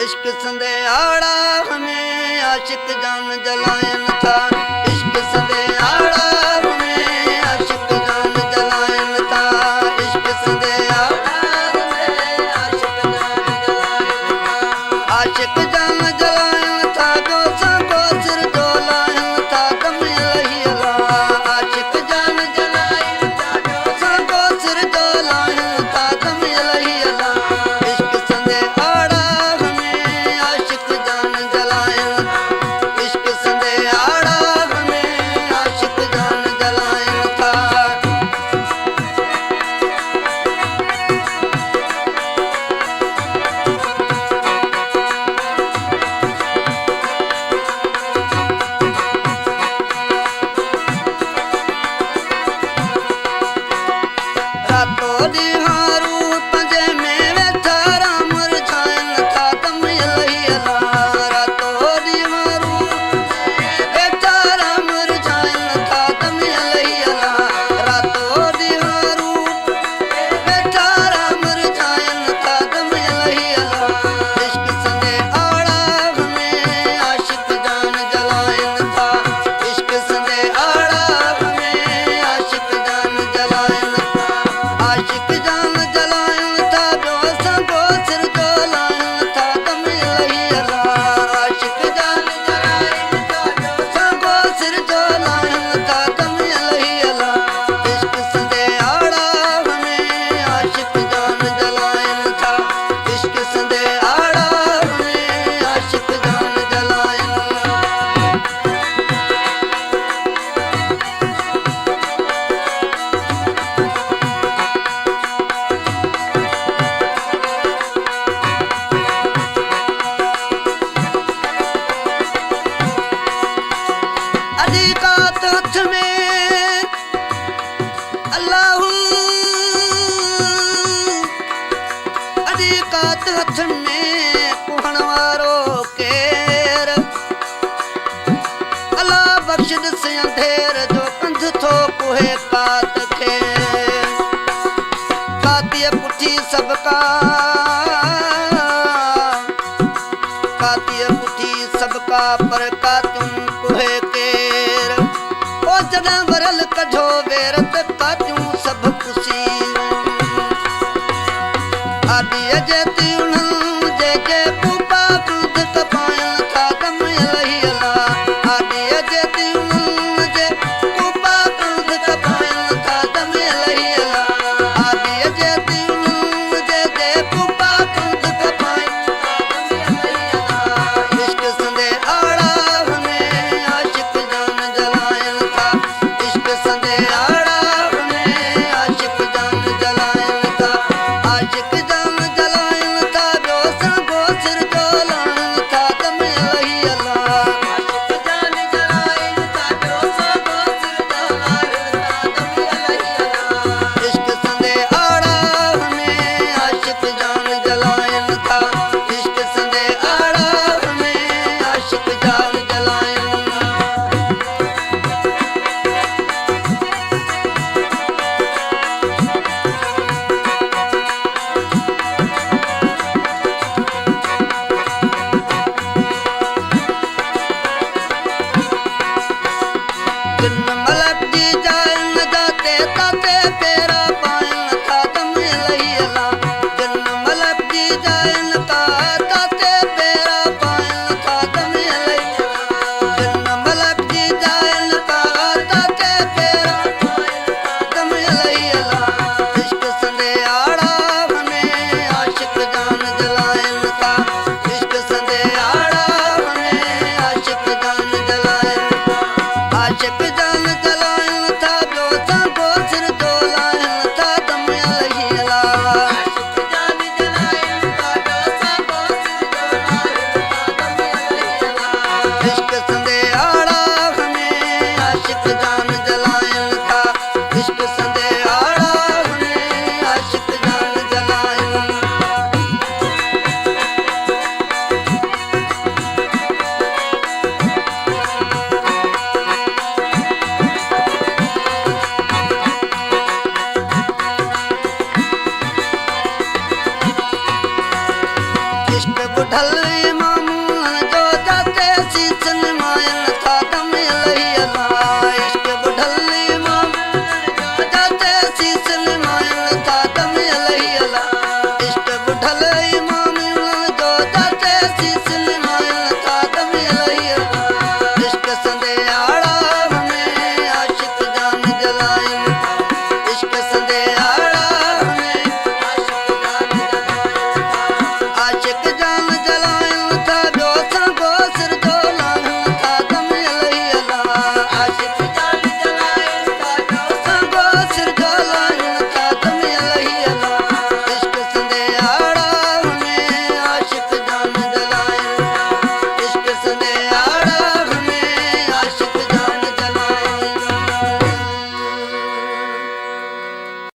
इश्क संदेहाड़ा हमें आशिक जान जलायन था। इश्क संदेहाड़ा हमें आशिक जान जलायन था। इश्क संदेहाड़ा हमें आशिक जान जलायन था। आशिक जान जलायन था गोसा को सिर जो लायन था दम यही अला। आशिक जान जलायन था गोसा को सिर जो लायन था दम यही अला। इश्क संदेहाड़ा हमें आशिक जान जलायन। इश्क संदेहाड़ा हमें आशिक जान जलायन था। रातों दी हारू पंजे में वेठा राम रचायन था दम यही अला। रातों दी हारू वेठा राम रचायन था दम यही अला। रातों दी हारू वेठा राम रचायन था दम यही अला। इश्क संदेहाड़ा हमें आशिक जान जलायन था। इश्क संदेहाड़ा हमें आशिक जान जलायन था। आशिक जान जलायन था गोसा को सिर जो लायन था दम यही अला। आशिक जान जलायन था गोसा को सिर जो लायन था दम यही अला। इश्क संदेहाड़ा हमें आशिक जान जलायन था। इश्क संदेहाड़ा हमें आशिक जान जलायन था। अधिकात हथ में अल्लाह। अधिकात हथ में कुहण वारो केर। अल्लाह बख्श दिस अंधेर जो कंध थो कुहे कात खे। कातीअ पुठी सबका कातीअ पुठी सबका पर कातुम कुहे केर। ओ जॾहिं वरल कढो वेरत कातियूं सभु पुसी। आदीअ जे तियुणनि जे पूपा दूध कपायन था दम यही अला। आदीअ जे तियुणनि जे पूपा दूध कपायन था दम यही अला। आदीअ जे तियुणनि जे पूपा दूध कपायन था दम यही अला। इश्क संदेहाड़ा हमें आशिक जान जलायन था। इश्क संदेहाड़ा हमें आशिक जान जलायन था। आशिक जान जलायन बुढ़ल मामूलन जो जाते सीसन मायल था दम अलही अल्लाह इश्क बुढ़ल मामूलन जो जाते सीसन मायल था दम अलही अल्लाह इश्क बुढ़ल